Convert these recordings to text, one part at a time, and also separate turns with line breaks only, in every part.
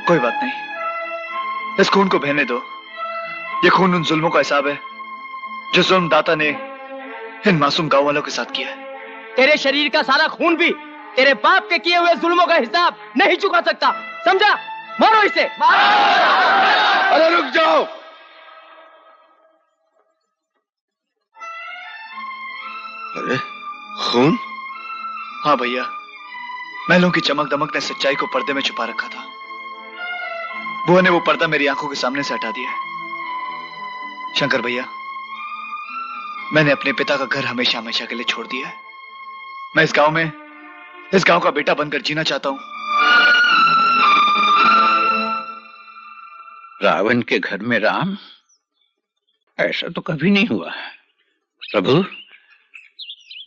कोई बात नहीं, इस खून को बहने दो। ये खून उन जुल्मों का हिसाब है जो जुल्म दाता ने इन मासूम गांव वालों के साथ किया है।
तेरे शरीर का सारा खून भी तेरे बाप के किए हुए जुल्मों का हिसाब नहीं चुका सकता, समझा? मारो इसे।
अरे रुक जाओ। अरे खून?
हाँ भैया, महलों की चमक दमक ने सच्चाई को पर्दे में छुपा रखा था। बुआ ने वो पर्दा मेरी आंखों के सामने से हटा दिया। शंकर भैया, मैंने अपने पिता का घर हमेशा हमेशा के लिए छोड़ दिया है। मैं इस गांव का बेटा बनकर जीना चाहता हूं।
रावण के घर में राम? ऐसा तो कभी नहीं हुआ। प्रभु,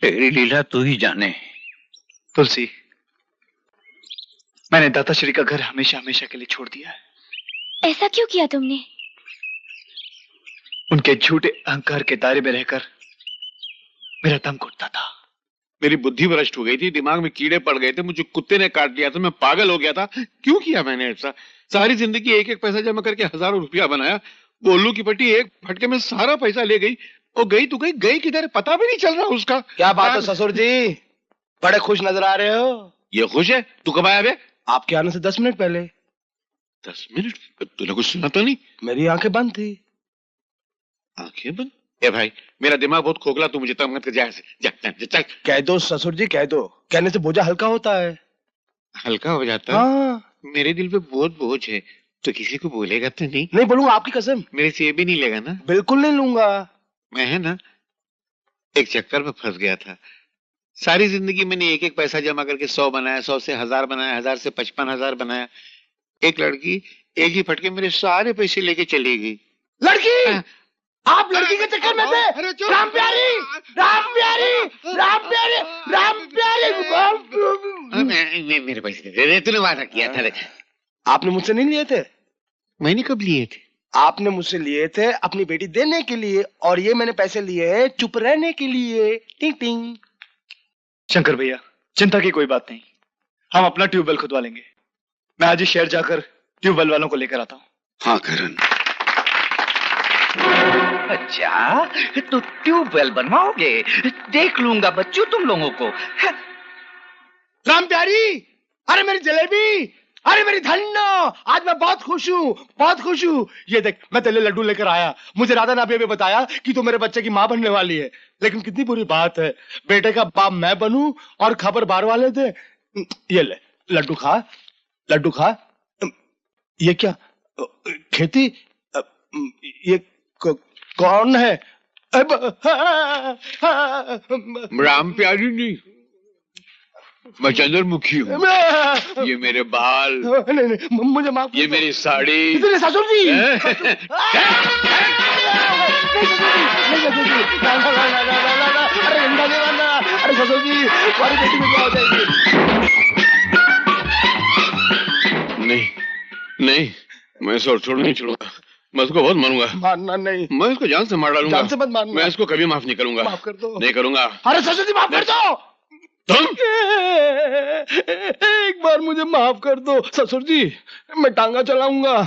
तेरी लीला तू ही जाने।
तुलसी, मैंने दाताश्री का घर हमेशा हमेशा के लिए छोड़ दिया है।
ऐसा क्यों किया तुमने?
उनके झूठे अहंकार के दायरे में रहकर मेरा दम घुटता था।
मेरी बुद्धि भ्रष्ट हो गई थी, दिमाग में कीड़े पड़ गए थे, मुझे कुत्ते ने काट लिया था, मैं पागल हो गया था। क्यों किया मैंने ऐसा? सारी जिंदगी एक एक पैसा जमा करके हजारों रुपया बनाया। बोलू की पट्टी एक फटके में सारा पैसा ले गई। और गई तो गई किधर पता भी नहीं चल रहा उसका।
क्या बात है ससुर जी, बड़े खुश नजर आ रहे हो।
ये खुश है? तू कब आया बे?
आपके आने से 10 मिनट पहले।
10 मिनट? तूने कुछ सुना तो नहीं?
मेरी आंखें बंद थी।
आंखें बंद? ए भाई, मेरा दिमाग बहुत खोखला, तू मुझे तंग मत कर। जा।
कह दो ससुर जी, कह दो। कहने से बोझा हल्का होता है।
हल्का हो जाता है?
हाँ।
मेरे दिल पे बहुत बोझ है। तो किसी को बोलेगा तो नहीं?
नहीं बोलूंगा, आपकी कसम।
मेरे से ये भी नहीं लेगा ना?
बिल्कुल नहीं लूंगा।
मैं है ना एक चक्कर में फंस गया था। सारी जिंदगी मैंने एक एक पैसा जमा करके 100 बनाया, 100 से 1000 बनाया, 1000 से 55,000 बनाया। एक लड़की एक ही फटके मेरे सारे पैसे लेके चली गई।
लड़की? आप लड़की के चक्कर में थे? राम प्यारी, राम प्यारी, राम प्यारी, राम प्यारी।
मेरे पैसे दे दे, तूने वादा किया था।
आपने मुझसे नहीं लिए थे?
मैंने कब लिए थे?
आपने मुझसे लिए थे अपनी बेटी देने के लिए, और ये मैंने पैसे लिए हैं चुप रहने के लिए। टिंग टिंग।
शंकर भैया, चिंता की कोई बात नहीं, हम अपना ट्यूबवेल खुदवा लेंगे। मैं आज ही शहर जाकर ट्यूबवेल वालों को लेकर आता हूँ।
हाँ करण।
अच्छा, तो ट्यूबवेल बनवाओगे? देख लूंगा बच्चों तुम लोगों को।
राम प्यारी, अरे मेरी जलेबी, अरे मेरी धन्नो, आज मैं बहुत खुश हूँ, बहुत खुश हूँ। ये देख, मैं तेरे लिए लड्डू लेकर आया। मुझे राधा ने अभी बताया कि तू मेरे बच्चे की माँ बनने वाली है। लेकिन कितनी बुरी बात है, बेटे का बाप मैं बनूं और खबर बार वाले दे। ये ले लड्डू खा, लड्डू खा। ये क्या खेती? ये कौन है?
राम प्यारी नहीं, मैं चंद्रमुखी हूँ। ये मेरे बाल।
नहीं, मुझे माफ।
ये मेरी साड़ी।
ससुर जी। अरे ससुर जी, हमारी बेटी में क्या हो जाएगी?
नहीं, मैं इसको नहीं छोड़ूंगा। मैं उसको बहुत मारूंगा।
मारना नहीं,
मैं उसको जान से मार डालूंगा।
जान से मत मारना।
मैं इसको कभी माफ नहीं करूंगा।
माफ कर दो।
नहीं करूंगा।
अरे ससुर जी, माफ कर दो।
तुम
एक बार मुझे माफ कर दो ससुर जी। मैं टांगा चलाऊंगा,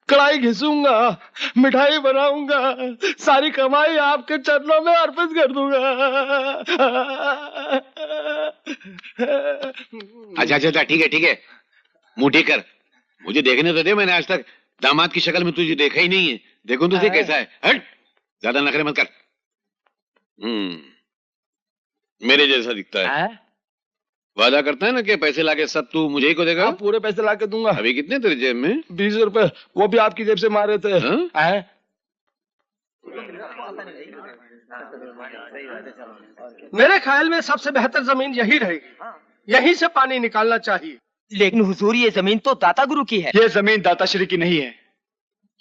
कढ़ाई घिसूंगा, मिठाई बनाऊंगा, सारी कमाई आपके चरणों में अर्पित कर दूंगा।
अच्छा, ठीक है, मुंह ठीक कर। मुझे देखने तो दे, मैंने आज तक दामाद की शक्ल में तुझे देखा ही नहीं है। देखो तुझे कैसा है। हट, ज्यादा नखरे मत कर। मेरे जैसा दिखता है। वादा करता है ना कि पैसे लाके सब तू मुझे ही को देगा।
पूरे पैसे लाके दूंगा।
अभी कितने तेरे जेब में?
20 रुपए, वो भी आपकी जेब से मारे थे। मेरे ख्याल में सबसे बेहतर जमीन यही रहेगी, यहीं से पानी निकालना चाहिए।
लेकिन हुजूर, ये जमीन तो दाता गुरु की है।
ये जमीन दाताश्री की नहीं है,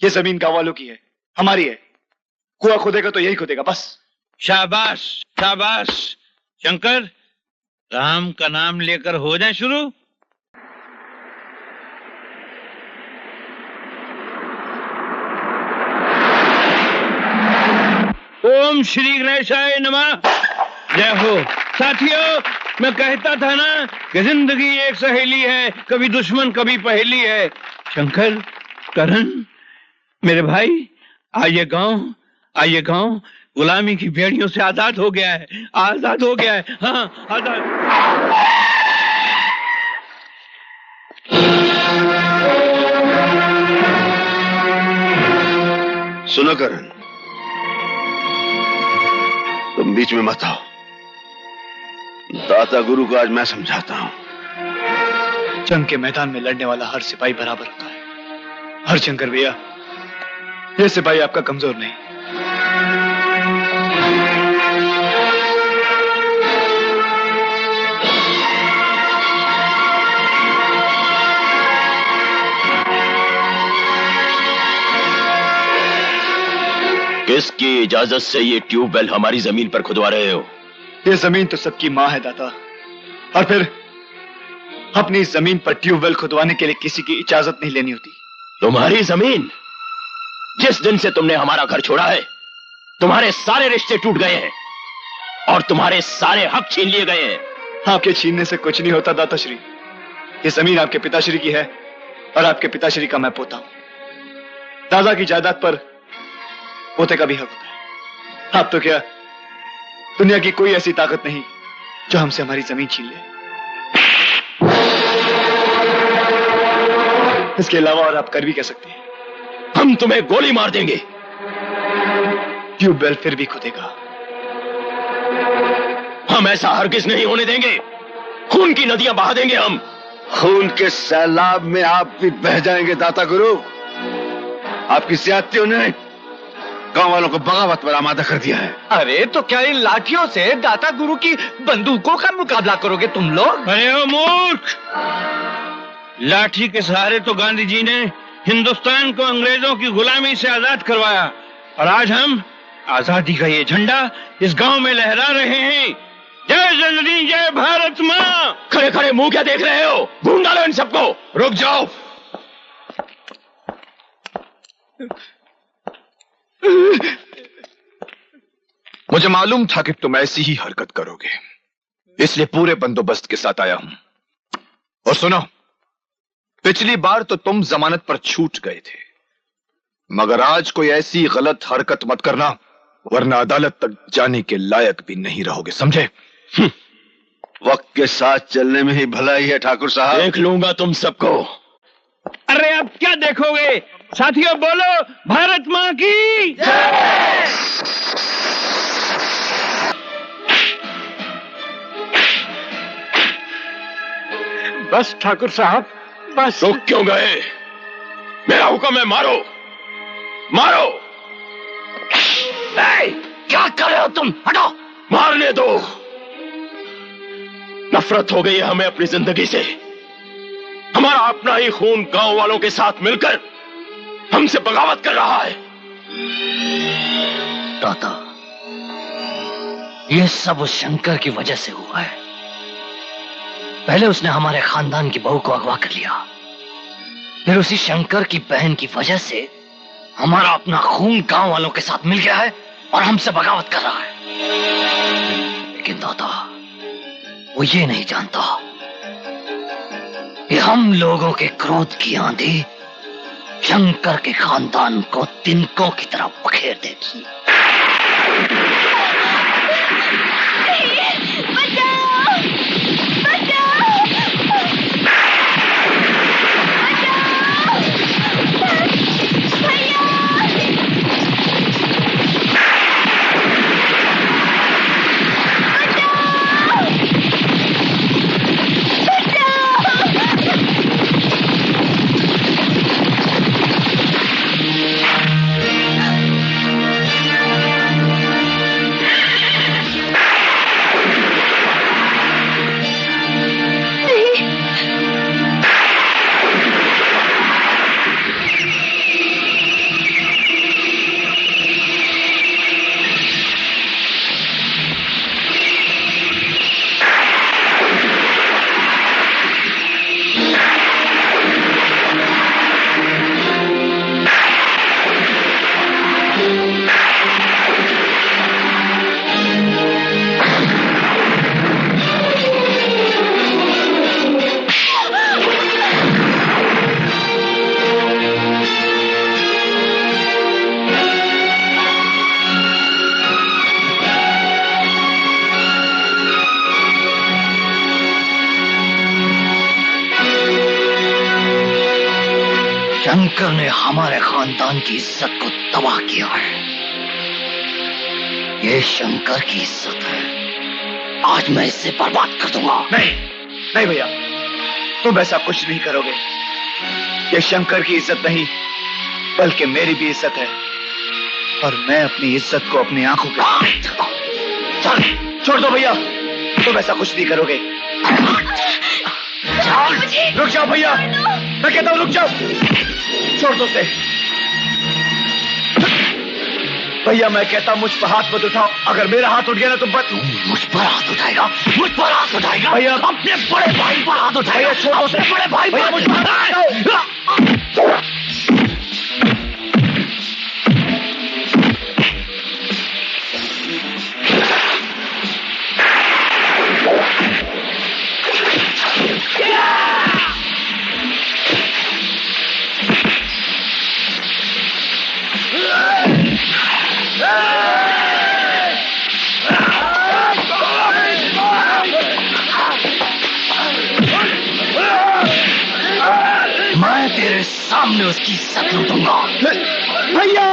ये जमीन गांव वालों की है, हमारी है। कुआं खोदेगा तो यही खोदेगा बस।
शाबाश शाबाश। शंकर, राम का नाम लेकर हो जाए शुरू। ओम श्री गणेशाय नमः। जय हो। साथियों, मैं कहता था ना कि जिंदगी एक सहेली है, कभी दुश्मन कभी पहेली है। शंकर, करण, मेरे भाई, आइए गांव गुलामी की बेड़ियों से आजाद हो गया है, आजाद हो गया है। हाँ, आजाद।
सुनो करण, तुम बीच में मत आओ। दाता गुरु को आज मैं समझाता हूं।
जंग के मैदान में लड़ने वाला हर सिपाही बराबर होता है। हर शंकर भैया, ये सिपाही आपका कमजोर नहीं।
किसकी इजाजत से ये ट्यूबवेल हमारी जमीन पर खुदवा रहे हो?
ये जमीन तो सबकी मां है दाता, और फिर अपनी जमीन पर ट्यूबवेल खुदवाने के लिए किसी की इजाजत नहीं लेनी होती।
तुम्हारी जमीन? जिस दिन से तुमने हमारा घर छोड़ा है, तुम्हारे सारे रिश्ते टूट गए हैं और तुम्हारे सारे हक छीन लिए गए हैं।
आपके छीनने से कुछ नहीं होता दाताश्री। ये जमीन आपके पिताश्री की है और आपके पिताश्री का मैं पोता हूं। दादा की जायदाद पर पोते का भी हक होता है। आप तो क्या, दुनिया की कोई ऐसी ताकत नहीं जो हमसे हमारी जमीन छीन ले। इसके अलावा और आप कर भी कह सकते हैं।
हम तुम्हें गोली मार देंगे।
ट्यूबवेल फिर भी खुदेगा।
हम ऐसा हरगिज नहीं होने देंगे। खून की नदियां बहा देंगे हम।
खून के सैलाब में आप भी बह जाएंगे दाता गुरु। आपकी ज्यादतियों ने गांव वालों को बगावत पर आमादा कर दिया है।
अरे तो क्या इन लाठियों से दाता गुरु की बंदूकों का मुकाबला करोगे तुम लोग?
अरे ओ मूर्ख, लाठी के सहारे तो गांधी जी ने हिंदुस्तान को अंग्रेजों की गुलामी से आजाद करवाया, और आज हम आजादी का ये झंडा इस गांव में लहरा रहे हैं। जय जननी, जय भारत माँ।
खड़े खड़े मुंह क्या देख रहे हो? ढूंढ डालो इन सबको।
रुक जाओ।
मुझे मालूम था कि तुम ऐसी ही हरकत करोगे, इसलिए पूरे बंदोबस्त के साथ आया हूं। और सुनो, पिछली बार तो तुम जमानत पर छूट गए थे, मगर आज कोई ऐसी गलत हरकत मत करना, वरना अदालत तक जाने के लायक भी नहीं रहोगे, समझे?
वक्त के साथ चलने में ही भलाई है ठाकुर साहब।
देख लूंगा तुम सबको।
अरे अब क्या देखोगे? साथियों बोलो, भारत माँ की जय।
बस ठाकुर साहब, बस।
रुक क्यों गए? मेरा हुक्म है, मारो मारो। क्या कर रहे हो तुम? हटो। मारने दो। नफरत हो गई है हमें अपनी जिंदगी से। हमारा अपना ही खून गांव वालों के साथ मिलकर हमसे बगावत कर रहा है।
दाता, ये सब उस शंकर की वजह से हुआ है। पहले उसने हमारे खानदान की बहू को अगवा कर लिया, फिर उसी शंकर की बहन की वजह से हमारा अपना खून गांव वालों के साथ मिल गया है और हमसे बगावत कर रहा है। लेकिन दाता, वो ये नहीं जानता कि हम लोगों के क्रोध की आंधी शंकर के खानदान को तिनकों की तरह बखेर देगी। शंकर ने हमारे खानदान की इज्जत को तबाह किया है। ये शंकर की इज्जत है, आज मैं इसे बर्बाद कर दूंगा।
नहीं नहीं भैया, तुम ऐसा कुछ नहीं करोगे। ये शंकर की इज्जत नहीं बल्कि मेरी भी इज्जत है, और मैं अपनी इज्जत को अपनी आंखों के चल छोड़ दो भैया, तुम ऐसा कुछ नहीं करोगे। रुक जाओ भैया, मैं कहता हूं रुक जाओ, छोड़ दो उसे। भैया मैं कहता हूं मुझ पर हाथ मत उठाओ, अगर मेरा हाथ उठ गया ना तो
मुझ पर हाथ उठाएगा, मुझ पर हाथ उठाएगा
भैया,
अपने बड़े भाई पर हाथ उठाएगा।
छोड़ दो
अपने बड़े भाई
भैया,
पर
मुझ पर हाथ
मैं तेरे सामने उसकी इज्जत लूटूंगा।
भैया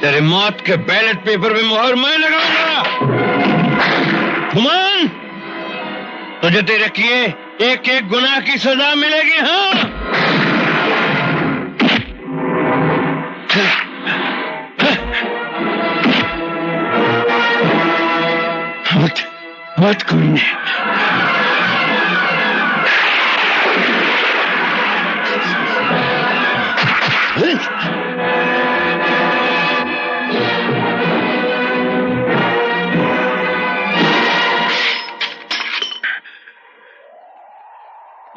तेरे मौत के बैलेट पेपर में मोहर मैं लगाऊंगा। गुमान, तुझे तेरे किए एक एक गुनाह की सजा मिलेगी। हाँ, मत कोई नहीं।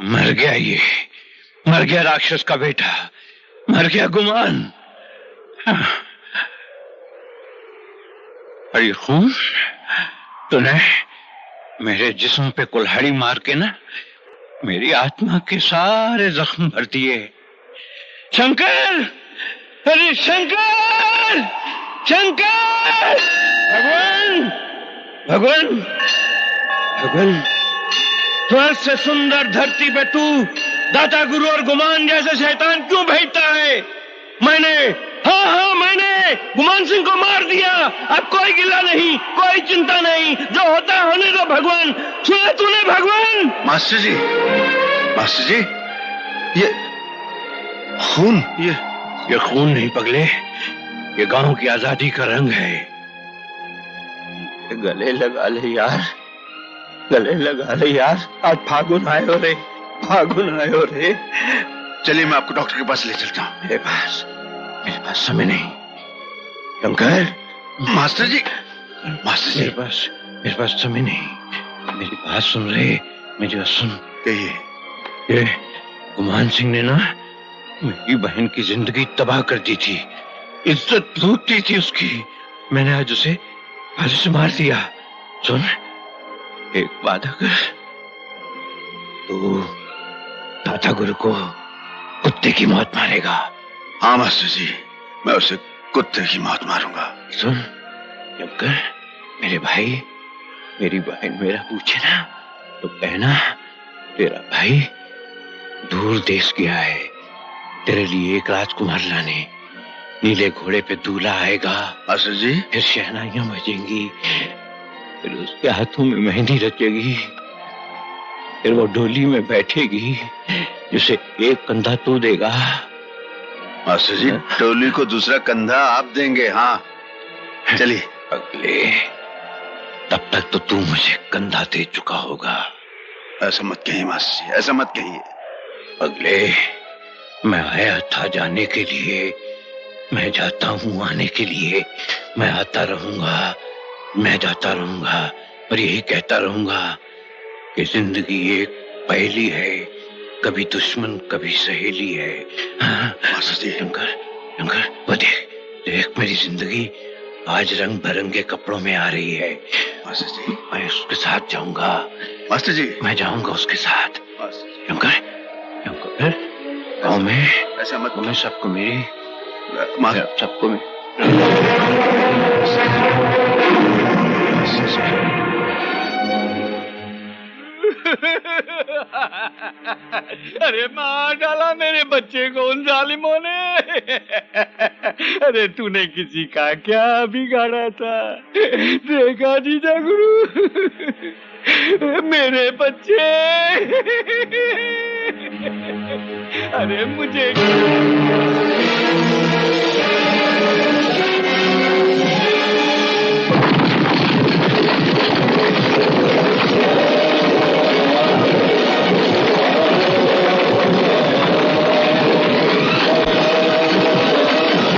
मर गया ये, मर गया राक्षस का बेटा, मर गया गुमान। और ये खून तूने मेरे जिस्म पे कुल्हाड़ी मार के ना मेरी आत्मा के सारे जख्म भर दिए। शंकर, अरे शंकर, शंकर, भगवान, भगवान, भगवान, स्वर्ग से सुंदर धरती पे तू दाता गुरु और गुमान जैसे शैतान क्यों भेजता है? मैंने, हाँ मैंने गुमान सिंह को मार दिया। अब कोई गिला नहीं, कोई चिंता नहीं, जो होता होने दो। भगवान, सुना तूने भगवान?
मास्टर जी, मास्टर जी, ये खून,
ये खून नहीं पगले, ये गांव की आजादी का रंग है।
गले लगा ले यार, गले लगा ले यार। आज फागुन आयो रे, फागुन आयो रे।
चलिए मैं आपको डॉक्टर के पास ले चलता हूँ।
मेरे पास समय नहीं,
शंकर, मास्टर जी, मास्टर जी,
मेरे पास समय नहीं। मेरी बात सुन रहे, मेरी बात सुन।
कहिए।
ये गुमान सिंह ने ना मेरी बहन की जिंदगी तबाह कर दी थी, इज्जत लूट दी थी उसकी। मैंने आज उसे फांसी से मार दिया। सुन, एक वादा कर, तू दादा गुरु को कुत्ते की मौत मारेगा।
हाँ मास्टर जी, मैं उसे कुत्ते की मौत मारूंगा।
सुन शंकर, मेरे भाई, मेरी बहन मेरा पूछे ना तो कहना तेरा भाई दूर देश गया है तेरे लिए एक राजकुमार लाने। नीले घोड़े पे दूल्हा आएगा
मास्टर जी,
फिर शहनाइयां बजेंगी, फिर उसके हाथों में मेहंदी रचेगी, फिर वो डोली में बैठेगी जिसे एक कंधा तू देगा।
मास्टर जी, टोली को दूसरा कंधा आप देंगे। हाँ चलिए।
अगले, तब तक तो तू मुझे कंधा दे चुका होगा।
ऐसा मत कहिए मास्टर जी, ऐसा मत कहिए।
अगले, मैं आया था जाने के लिए, मैं जाता हूँ आने के लिए, मैं आता रहूंगा, मैं जाता रहूंगा, और यही कहता रहूंगा कि जिंदगी एक पहेली है, कभी दुश्मन कभी सहेली है। हाँ,
मास्टर जी।
शंकर, वो देख देख, मेरी जिंदगी आज रंग बिरंगे कपड़ों में आ रही है।
मास्टर जी,
मैं उसके साथ जाऊंगा।
मास्टर जी,
मैं जाऊंगा उसके साथ।
मास्टर जी,
शंकर, गाँव में
ऐसा मत।
मैं सबको मेरी सबको
अरे मार डाला मेरे बच्चे को उन जालिमों ने। अरे तूने किसी का क्या बिगाड़ा था? देखा जीजा गुरु, मेरे बच्चे। अरे मुझे